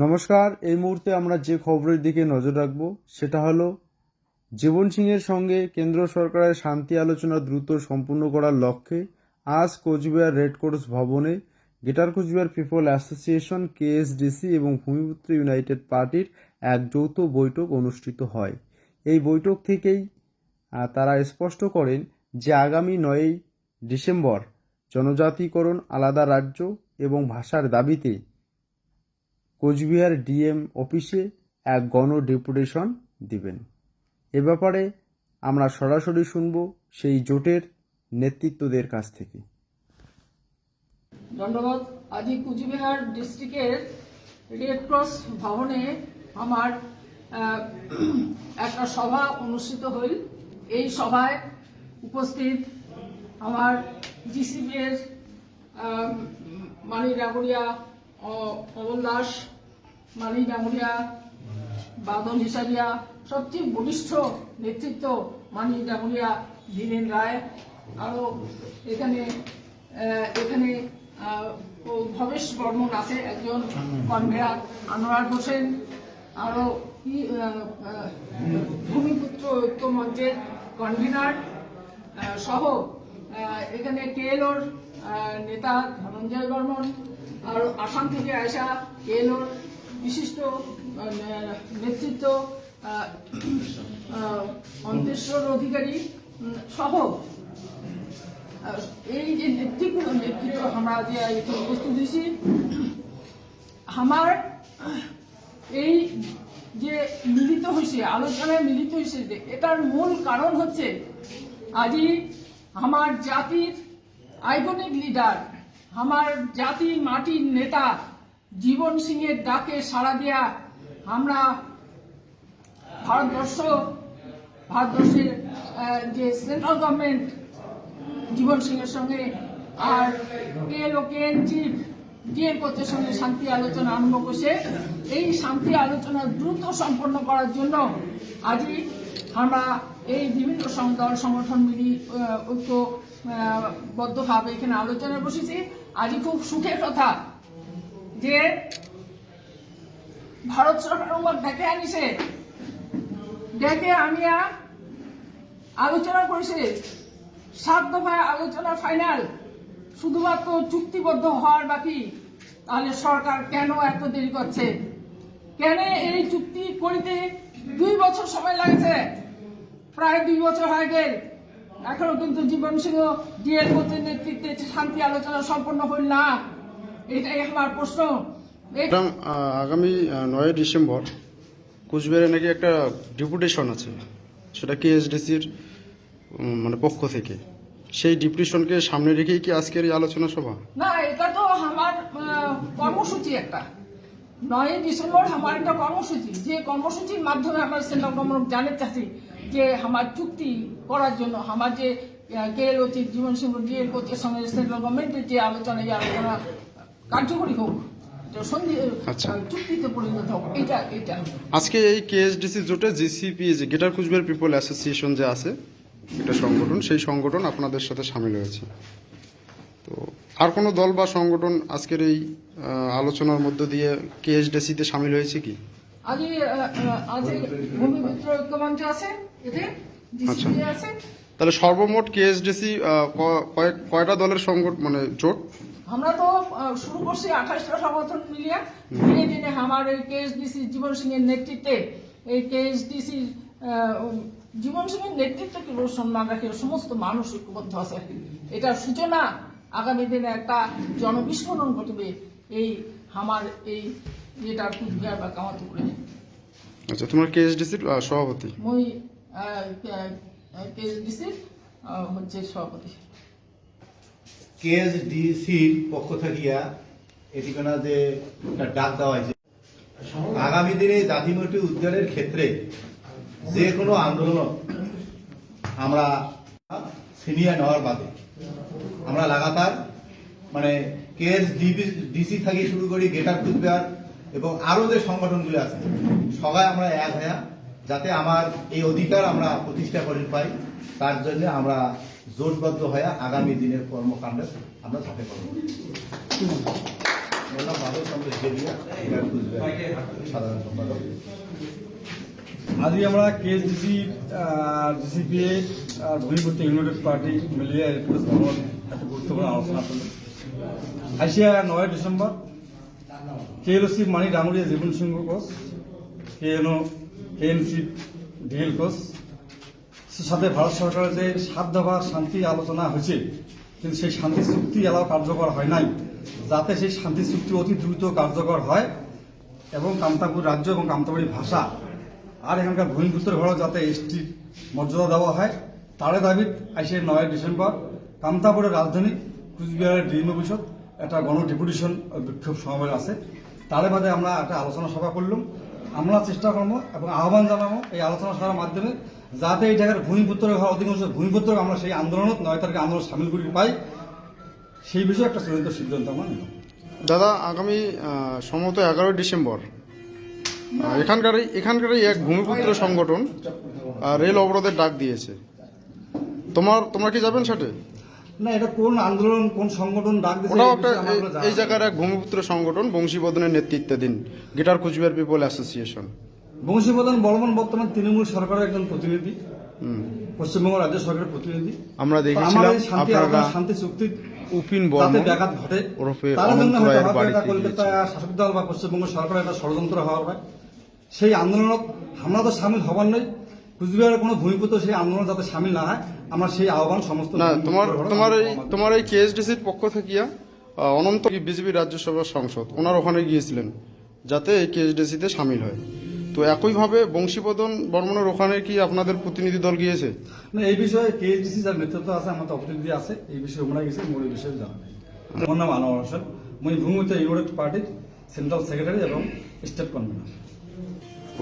নমস্কার। এই মুহূর্তে আমরা যে খবরের দিকে নজর রাখব সেটা হলো জীবন সিংয়ের সঙ্গে কেন্দ্র সরকারের শান্তি আলোচনা দ্রুত সম্পূর্ণ করার লক্ষ্যে আজ কোচবিহার রেড ক্রস ভবনে greater Cooch Behar people association, KSDC এবং ভূমিপুত্র ইউনাইটেড পার্টির এক যৌথ বৈঠক অনুষ্ঠিত হয়। এই বৈঠক থেকেই তারা স্পষ্ট করেন যে আগামী 9ই ডিসেম্বর জনজাতিকরণ, আলাদা রাজ্য এবং ভাষার দাবিতে কোচবিহার ডিএম অফিসে এক গণ ডেপুটেশন দিবেন। এ ব্যাপারে আমরা সরাসরি শুনব সেই জোটের নেতৃত্বদের কাছ থেকে। ধন্যবাদ। আজি কুচবিহার ডিস্ট্রিক্টের রেড ক্রস ভবনে আমার একটা সভা অনুষ্ঠিত হইল। এই সভায় উপস্থিত আমার জিসিপি এর মানি ডাঙ্গুরিয়া অমল দাস, মানি ডাঙ্গুরিয়া, বাদল হিসাবিয়া, সবচেয়ে বরিষ্ঠ নেতৃত্ব মানি ডাঙ্গুরিয়া ধীরেন রায়, আরও এখানে ভবেশ বর্মন আছে, একজন কনভেনার আনোয়ার হোসেন, আরও ভূমিপুত্র ঐক্য মঞ্চের কনভেনার সহ এখানে কেএলওর নেতা ধনঞ্জয় বর্মন, আর আসাম থেকে আসা কেএলওর বিশিষ্ট নেতৃত্ব অন্তেশ্বর অধিকারী সহ এই যে নেতৃত্ব আমরা যে এখানে উপস্থিত হয়েছি, আমার এই যে মিলিত হয়েছে, আলোচনায় মিলিত হয়েছে, এটার মূল কারণ হচ্ছে আজি আমার জাতির আইকনিক লিডার, আমার জাতি মাটির নেতা জীবন সিংয়ের ডাকে সাড়া দেয়া আমরা ভারতবর্ষের যে সেন্ট্রাল গভর্নমেন্ট জীবন সিংয়ের সঙ্গে আর কেএলও কেএন চিফ ডিএম কোচের সঙ্গে শান্তি আলোচনা আরম্ভ করছে। এই শান্তি আলোচনা দ্রুত সম্পন্ন করার জন্য আজই আমরা এই বিভিন্ন দল সংগঠন মিলি ঐক্যবদ্ধভাবে এখানে আলোচনায় বসেছি। আজই খুব সুখের কথা যে ভারত সরকার ডেকে আনিছে, ডেকে আনিয়া আলোচনা করেছে। 7 দফায় আলোচনা ফাইনাল, শুধুমাত্র চুক্তিবদ্ধ হওয়ার বাকি। তাহলে সরকার কেন এত দেরি করছে? কেন এই চুক্তি করিতে 2 বছর সময় লাগছে? প্রায় 2 বছর হয়ে গেল, এখনো কিন্তু জীবন সিংহ ডিএল কোচের নেতৃত্বে শান্তি আলোচনা সম্পন্ন হইল না। এটাই আমার প্রশ্ন। আগামী 9ই ডিসেম্বর কোচবিহারে নাকি একটা ডেপুটেশন আছে, সেটা কেএসডিসির মানে পক্ষ থেকে। সেই ডেপুটেশনকে সামনে রেখেই কি আজকের এই আলোচনা সভা? না, এটা তো আমার কর্মসূচি একটা। 9ই ডিসেম্বর আমার একটা কর্মসূচি, যে কর্মসূচির মাধ্যমে আমার সেন্ট্রাল গভর্নমেন্ট জানতে চাচ্ছি যে আমার চুক্তি করার জন্য আমার যে কেএলও চিফ জীবন সিংহ ডিএল কোচের সঙ্গে সেন্ট্রাল গভর্নমেন্টের যে আলোচনা, এই আলোচনা কার্যকরী হোক, চুক্তিতে পরিণত হোক। এটা আজকে এই কেএসডিসি জোটে জিসিপি, যে গ্রেটার কোচবিহার পিপল অ্যাসোসিয়েশন যে আছে একটা সংগঠন, সেই সংগঠন আপনাদের সাথে সামিল হয়েছে। তো আর কোনো দল বা সংগঠন আজকের এই আলোচনার মধ্য দিয়ে কেএসডিসিতে সামিল হয়েছে কি? আজ ভূমিপুত্র ঐক্য মঞ্চ আছে, এতে জিসিপি আছে। তাহলে সর্বমোট কেএসডিসি কয়টা দলের সংগঠন, মানে জোট? আমরা তো শুরু করছি 28টা সংগঠন মিলিয়ে। ধীরে ধীরে আমার এই কেএসডিসি জীবন সিংয়ের নেতৃত্বে, এই কেএসডিসি জীবন সিংয়ের নেতৃত্বে কি সম্মান রাখে সমস্ত মানুষ ঐক্যবদ্ধ আছে। এটার সূচনা আগামী দিনে একটা জনবিস্ফোরণ ঘটবে এই আমার এই যেটা কুচবিহার বা কামারপুকুরে। আচ্ছা, তোমার কেএসডিসির সভাপতি? মই কেএসডিসির হচ্ছে সভাপতি। কেএসডিসির পক্ষ থাকিয়া এটিকানা যে একটা ডাক দেওয়া হয়েছে, আগামী দিনে জাতিমূর্তি উদ্ধারের ক্ষেত্রে যে কোনো আন্দোলন আমরা সিনিয়র নেওয়ার বাদে আমরা লাগাতার মানে কেএসডিসি থেকে শুরু করি গ্রেটার কুচবিহার এবং আরো যে সংগঠনগুলো আছে সবাই আমরা এক হয়ে যাতে আমার এই অধিকার আমরা প্রতিষ্ঠা করে পাই, তার জন্য আমরা জোটবদ্ধ হয়ে আগামী দিনের কর্মকাণ্ডে আমরা ঝাঁপে পড়ব। ওর নাম মাধব চন্দ্র জেলিয়া, বিরাট কুচবিহার সাধারণ সম্পাদক। আজকে আমরা কেএসডিসি ডিসিপিএ আর ভূমিপুত্র ইউনাইটেড পার্টি মিলিয়ে পুলিশ ভবন একটা গুরুত্বপূর্ণ আলোচনা করল। আসিয়া 9 ডিসেম্বর কেএলওসি মানি ডাঙ্গুরিয়া জীবন সিংহ ঘোষ, কেএনসি ডিএল ঘোষ সাথে ভারত সরকারের যে 7 দফার শান্তি আলোচনা হয়েছে, কিন্তু সেই শান্তি চুক্তি এলাও কার্যকর হয় নাই। যাতে সেই শান্তি চুক্তি অতি দ্রুত কার্যকর হয় এবং কামতাপুর রাজ্য এবং কামতাপুরি ভাষা আর এখানকার ভূমিপুত্র ঘর যাতে এসটির মর্যাদা দেওয়া হয়, তার দাবি আসে 9 ডিসেম্বর কামতাপুরের রাজধানী কুচবিহারের ডিএম অফিসত একটা গণ ডেপুটেশন বিক্ষোভ সমাবেশ আছে। তার বাদে আমরা একটা আলোচনা সভা করলাম। আমরা চেষ্টা করবো এবং আহ্বান জানাবো এই আলোচনা সভার মাধ্যমে যাতে এই জায়গার ভূমিপুত্র ঘর অধিকাংশ ভূমিপুত্র আমরা সেই আন্দোলনত 9 তারিখে আন্দোলন সামিল করি পাই, সেই বিষয়ে একটা চূড়ান্ত সিদ্ধান্ত আমরা নিলাম। দাদা, আগামী সম্ভবত 11 ডিসেম্বর এখানকারই এক ভূমিপুত্র সংগঠন রেল অবরোধের ডাক দিয়েছে। তোমরা কি যাবেন সেটা? না, এটা কোন আন্দোলন কোন সংগঠন ডাক দিয়েছে ওটাও একটা এই জায়গার এক ভূমিপুত্র সংগঠন বংশীবদনের নেতৃত্বাধীন greater Cooch Behar people association. Bangshibadan Barman বর্তমান তৃণমূল সরকারের একজন প্রতিনিধি, পশ্চিমবঙ্গ রাজ্য সরকারের প্রতিনিধি। আমরা দেখেছিলাম আপনারা শান্তি চুক্তি উপিন যাতে বর্মন ব্যাঘাত ঘটে ওরফে তার জন্য অনন্ত রায়ের হয়তো বাড়িতে কলকাতা গিয়েছিলেন। শাসক দল বা পশ্চিমবঙ্গ সরকারের একটা ষড়যন্ত্র হওয়ার হয়। সেই আন্দোলনত আমরা তো সামিল হবার নই। কুচবিহারের কোনো ভূমিপুত্র সেই আন্দোলন যাতে সামিল না হয়, আমরা সেই আহ্বান সমস্ত না, তোমার এই কেএসডিসির পক্ষ থেকে অনন্ত বিজেপি রাজ্যসভার সাংসদ ওনার ওখানে গিয়েছিলেন যাতে এই কেএসডিসিতে সামিল হয়। তো একইভাবে বংশীবদন বর্মনের ওখানে কি আপনাদের প্রতিনিধি দল গিয়েছে? না, এই বিষয়ে কেএসডিসি যার নেতৃত্ব আছে, আমাদের প্রতিনিধি আছে, এই বিষয়ে ওনারা গেছে, মোর এই বিষয়ে জানা নেই। আমার নাম আনোয়ার হোসেন, মই ভূমিপুত্র ইউনাইটেড পার্টির সেন্ট্রাল সেক্রেটারি এবং স্টেট কনভেনর।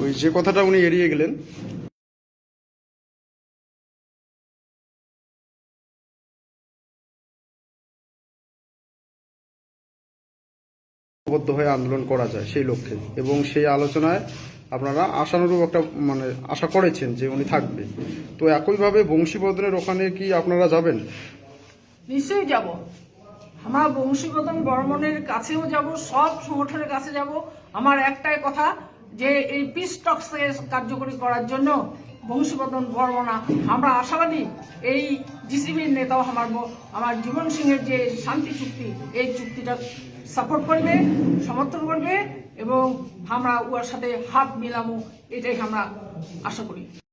ওই যে কথাটা উনি এড়িয়ে গেলেন, বদ্ধ হয়ে আন্দোলন করা যায় সেই লক্ষ্যে, এবং সেই আলোচনায় আপনারা আশানুরূপ একটা আশা করেছেন যে উনি থাকবে। তো একইভাবে বংশীবদনের ওখানে কি আপনারা যাবেন? নিশ্চয়ই যাব। আমরা বংশীবদন বর্মনের কাছেও যাব, সব সংগঠনের কাছে যাব। আমার একটাই কথা যে এই পিস টক্সকে কার্যকরী করার জন্য বংশীবদন বর্মনা আমরা আশাবাদী এই জিসিবির নেতাও আমার জীবন সিংহের যে শান্তি চুক্তি, এই চুক্তিটা সাপোর্ট করবে, সমর্থন করবে এবং আমরা ওর সাথে হাত মিলামো, এটাই আমরা আশা করি।